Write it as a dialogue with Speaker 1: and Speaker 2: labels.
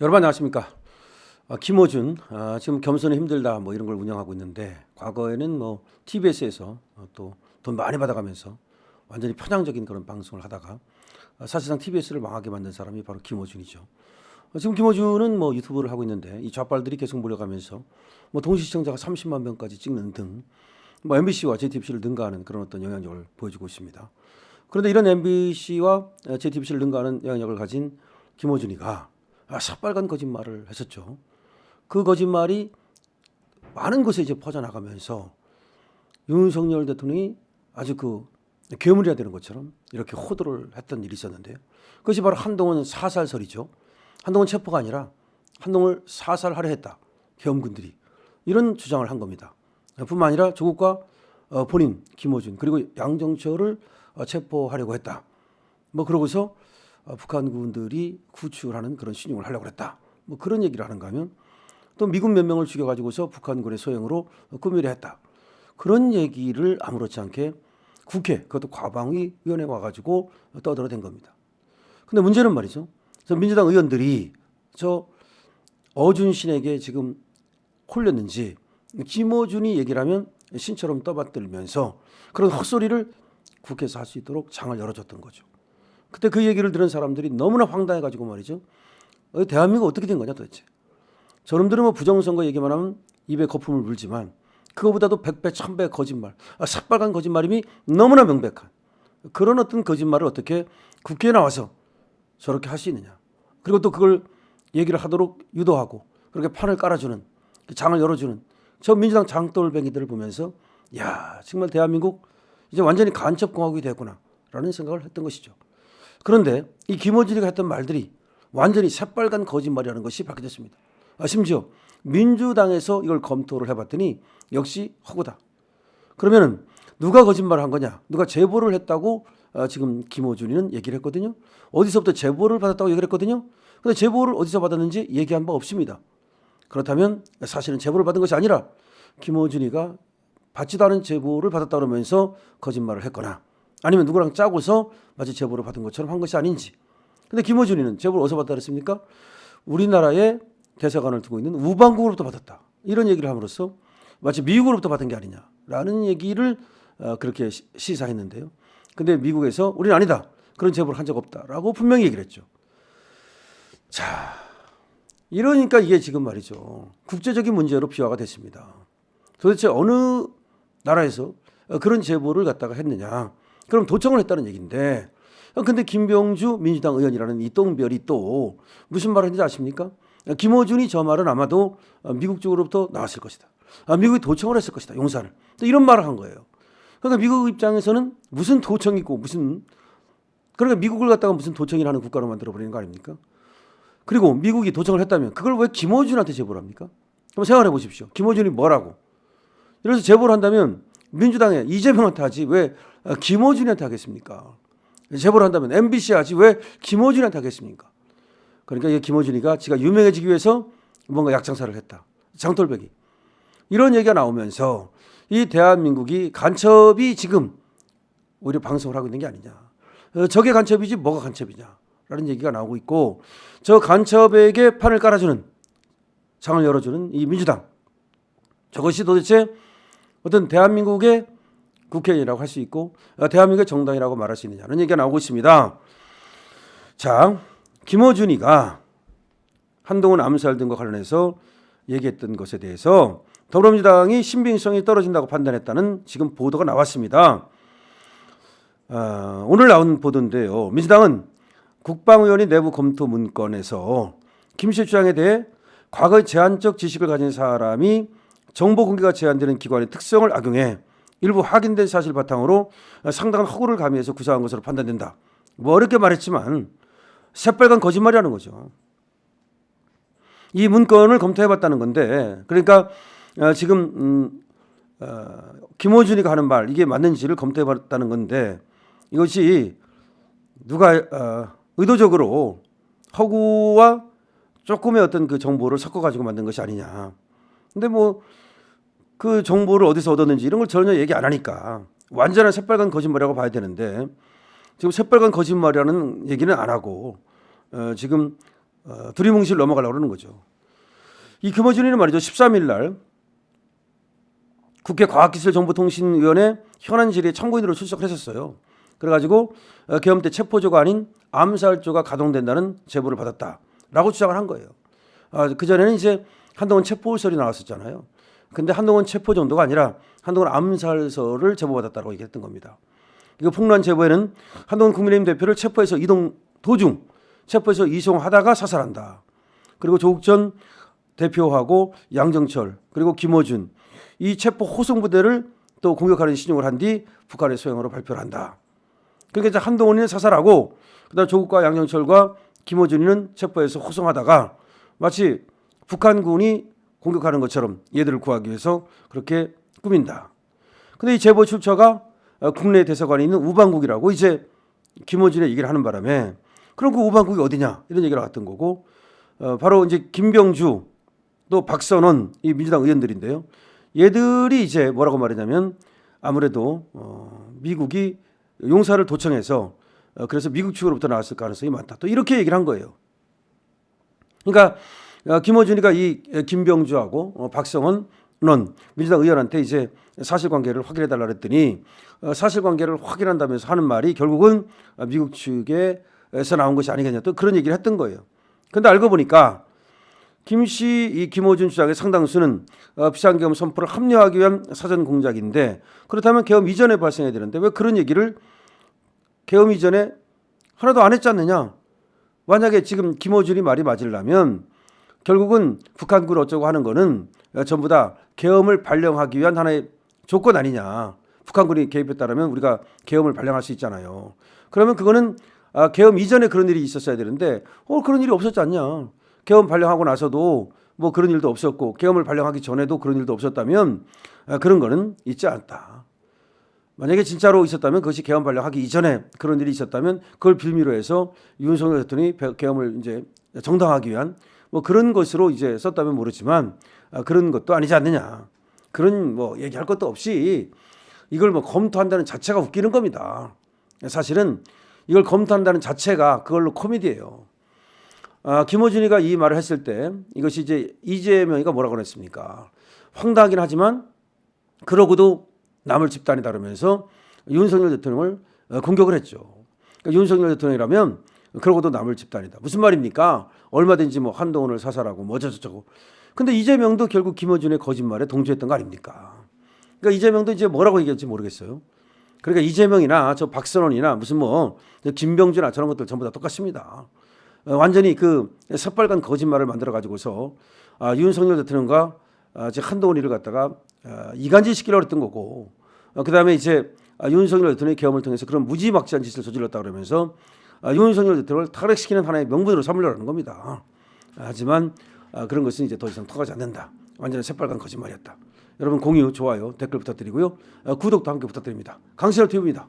Speaker 1: 여러분 안녕하십니까? 김어준 지금 겸손이 힘들다 뭐 이런 걸 운영하고 있는데 과거에는 뭐 TBS에서 또 돈 많이 받아가면서 완전히 편향적인 그런 방송을 하다가 사실상 TBS를 망하게 만든 사람이 바로 김어준이죠. 지금 김어준은 뭐 유튜브를 하고 있는데 이 좌빨들이 계속 몰려가면서 뭐 동시 시청자가 30만 명까지 찍는 등 뭐 MBC와 JTBC를 능가하는 그런 어떤 영향력을 보여주고 있습니다. 그런데 이런 MBC와 JTBC를 능가하는 영향력을 가진 김어준이가 새빨간 거짓말을 했었죠. 그 거짓말이 많은 곳에 이제 퍼져나가면서 윤석열 대통령이 아주 그 괴물이야 되는 것처럼 이렇게 호도를 했던 일이 있었는데요. 그것이 바로 한동훈 사살설이죠. 한동훈 체포가 아니라 한동훈을 사살하려 했다. 계엄군들이 이런 주장을 한 겁니다. 뿐만 아니라 조국과 본인 김어준 그리고 양정철을 체포하려고 했다. 뭐 그러고서 북한군들이 구출하는 그런 신용을 하려고 했다. 뭐 그런 얘기를 하는가 하면 또 미군 몇 명을 죽여가지고서 북한군의 소행으로 꾸미려 했다. 그런 얘기를 아무렇지 않게 국회 그것도 과방위원회에 와가지고 떠들어댄 겁니다. 근데 문제는 말이죠. 저 민주당 의원들이 저 어준신에게 지금 홀렸는지 김어준이 얘기를 하면 신처럼 떠받들면서 그런 헛소리를 국회에서 할 수 있도록 장을 열어줬던 거죠. 그때 그 얘기를 들은 사람들이 너무나 황당해가지고 말이죠. 대한민국 어떻게 된 거냐 도대체. 저놈들은 뭐 부정선거 얘기만 하면 입에 거품을 물지만 그거보다도 100배, 1000배 거짓말, 새빨간 거짓말임이 너무나 명백한 그런 어떤 거짓말을 어떻게 국회에 나와서 저렇게 할 수 있느냐. 그리고 또 그걸 얘기를 하도록 유도하고 그렇게 판을 깔아주는 장을 열어주는 저 민주당 장돌뱅이들을 보면서 야 정말 대한민국 이제 완전히 간첩공화국이 됐구나 라는 생각을 했던 것이죠. 그런데 이 김어준이가 했던 말들이 완전히 새빨간 거짓말이라는 것이 밝혀졌습니다. 심지어 민주당에서 이걸 검토를 해봤더니 역시 허구다. 그러면 누가 거짓말을 한 거냐? 누가 제보를 했다고 지금 김어준이는 얘기를 했거든요. 어디서부터 제보를 받았다고 얘기를 했거든요. 근데 제보를 어디서 받았는지 얘기한 바 없습니다. 그렇다면 사실은 제보를 받은 것이 아니라 김어준이가 받지도 않은 제보를 받았다 그러면서 거짓말을 했거나 아니면 누구랑 짜고서 마치 제보를 받은 것처럼 한 것이 아닌지. 근데 김어준이는 제보를 어디서 받았다 그랬습니까? 우리나라의 대사관을 두고 있는 우방국으로부터 받았다. 이런 얘기를 함으로써 마치 미국으로부터 받은 게 아니냐라는 얘기를 그렇게 시사했는데요. 근데 미국에서 우리는 아니다. 그런 제보를 한 적 없다라고 분명히 얘기를 했죠. 자, 이러니까 이게 지금 말이죠. 국제적인 문제로 비화가 됐습니다. 도대체 어느 나라에서 그런 제보를 갖다가 했느냐. 그럼 도청을 했다는 얘기인데 근데 김병주 민주당 의원이라는 이 똥별이 또 무슨 말을 했는지 아십니까? 김어준이 저 말은 아마도 미국 쪽으로부터 나왔을 것이다. 미국이 도청을 했을 것이다. 용산을. 또 이런 말을 한 거예요. 그러니까 미국 입장에서는 무슨 도청이 있고 무슨 그러니까 미국을 갖다가 무슨 도청이라는 국가로 만들어버리는 거 아닙니까? 그리고 미국이 도청을 했다면 그걸 왜 김어준한테 제보를 합니까? 한번 생각해 보십시오. 김어준이 뭐라고? 이래서 제보를 한다면 민주당에 이재명한테 하지 왜 김어준한테 하겠습니까? 제보를 한다면 MBC 하지 왜 김어준한테 하겠습니까? 그러니까 이 김어준이가 지가 유명해지기 위해서 뭔가 약장사를 했다. 장돌배기. 이런 얘기가 나오면서 이 대한민국이 간첩이 지금 오히려 방송을 하고 있는 게 아니냐. 저게 간첩이지 뭐가 간첩이냐. 라는 얘기가 나오고 있고 저 간첩에게 판을 깔아주는 장을 열어주는 이 민주당. 저것이 도대체 어떤 대한민국의 국회의원이라고 할 수 있고 대한민국의 정당이라고 말할 수 있느냐는 얘기가 나오고 있습니다. 자, 김어준이가 한동훈 암살 등과 관련해서 얘기했던 것에 대해서 더불어민주당이 신빙성이 떨어진다고 판단했다는 지금 보도가 나왔습니다. 오늘 나온 보도인데요. 민주당은 국방위원회 내부 검토 문건에서 김씨 주장에 대해 과거의 제한적 지식을 가진 사람이 정보 공개가 제한되는 기관의 특성을 악용해 일부 확인된 사실 바탕으로 상당한 허구를 가미해서 구사한 것으로 판단된다. 뭐 어렵게 말했지만 새빨간 거짓말이라는 거죠. 이 문건을 검토해봤다는 건데 그러니까 지금 김어준이가 하는 말 이게 맞는지를 검토해봤다는 건데 이것이 누가 의도적으로 허구와 조금의 어떤 그 정보를 섞어가지고 만든 것이 아니냐. 근데 뭐 그 정보를 어디서 얻었는지 이런 걸 전혀 얘기 안 하니까 완전한 새빨간 거짓말이라고 봐야 되는데 지금 새빨간 거짓말이라는 얘기는 안 하고 지금 두리뭉실 넘어가려고 그러는 거죠. 이 김어준이는 말이죠. 13일 날 국회 과학기술정보통신위원회 현안 질의에 참고인으로 출석을 했었어요. 그래가지고 계엄 때 체포조가 아닌 암살조가 가동된다는 제보를 받았다라고 주장을 한 거예요. 그전에는 이제 한동훈 체포설이 나왔었잖아요. 근데 한동훈 체포 정도가 아니라 한동훈 암살설을 제보받았다고 얘기했던 겁니다. 이거 폭로한 제보에는 한동훈 국민의힘 대표를 체포해서 이동 도중 체포해서 이송하다가 사살한다. 그리고 조국 전 대표하고 양정철 그리고 김어준 이 체포 호송 부대를 또 공격하는 신용을 한 뒤 북한의 소행으로 발표를 한다. 그러니까 이제 한동훈이는 사살하고 그다음 조국과 양정철과 김어준이는 체포해서 호송하다가 마치 북한군이 공격하는 것처럼 얘들을 구하기 위해서 그렇게 꾸민다. 근데 이 제보 출처가 국내 대사관에 있는 우방국이라고 이제 김어준의 얘기를 하는 바람에 그럼 그 우방국이 어디냐 이런 얘기가 나왔던 거고 바로 이제 김병주 또 박선원 이 민주당 의원들인데요. 얘들이 이제 뭐라고 말하냐면 아무래도 미국이 용사를 도청해서 그래서 미국 측으로부터 나왔을 가능성이 많다. 또 이렇게 얘기를 한 거예요. 그러니까 김어준이가 이 김병주하고 박성원은 민주당 의원한테 이제 사실관계를 확인해달라 그랬더니 사실관계를 확인한다면서 하는 말이 결국은 미국 측에서 나온 것이 아니겠냐 또 그런 얘기를 했던 거예요. 그런데 알고 보니까 김씨 이 김어준 주장의 상당수는 비상계엄 선포를 합리화하기 위한 사전 공작인데 그렇다면 계엄 이전에 발생해야 되는데 왜 그런 얘기를 계엄 이전에 하나도 안 했지 않느냐. 만약에 지금 김어준이 말이 맞으려면 결국은 북한군 어쩌고 하는 거는 전부 다 계엄을 발령하기 위한 하나의 조건 아니냐. 북한군이 개입했다면 우리가 계엄을 발령할 수 있잖아요. 그러면 그거는 계엄 이전에 그런 일이 있었어야 되는데 그런 일이 없었지 않냐. 계엄 발령하고 나서도 뭐 그런 일도 없었고 계엄을 발령하기 전에도 그런 일도 없었다면 그런 거는 있지 않다. 만약에 진짜로 있었다면 그것이 계엄 발령하기 이전에 그런 일이 있었다면 그걸 빌미로 해서 윤석열 대통령이 계엄을 이제 정당화하기 위한 뭐 그런 것으로 이제 썼다면 모르지만 그런 것도 아니지 않느냐. 그런 뭐 얘기할 것도 없이 이걸 뭐 검토한다는 자체가 웃기는 겁니다. 사실은 이걸 검토한다는 자체가 그걸로 코미디예요. 김어준이가 이 말을 했을 때 이것이 이제 이재명이가 뭐라고 그랬습니까? 황당하긴 하지만 그러고도 남을 집단이다 그러면서 윤석열 대통령을 공격을 했죠. 그러니까 윤석열 대통령이라면 그러고도 남을 집단이다. 무슨 말입니까? 얼마든지 뭐 한동훈을 사살하고 뭐 어쩌고저쩌고. 근데 이재명도 결국 김어준의 거짓말에 동조했던 거 아닙니까? 그러니까 이재명도 이제 뭐라고 얘기할지 모르겠어요. 그러니까 이재명이나 저 박선원이나 무슨 뭐 김병주나 저런 것들 전부 다 똑같습니다. 완전히 그 새빨간 거짓말을 만들어 가지고서 윤석열 대통령과 한동훈이를 갖다가 이간질 시키려고 했던 거고 그다음에 이제 윤석열 대통령의 계엄을 통해서 그런 무지막지한 짓을 저질렀다 그러면서 윤석열 대통령을 타락시키는 하나의 명분으로 삼으려고 하는 겁니다. 하지만 그런 것은 이제 더 이상 통하지 않는다. 완전히 새빨간 거짓말이었다. 여러분 공유, 좋아요, 댓글 부탁드리고요. 구독도 함께 부탁드립니다. 강신월 TV입니다.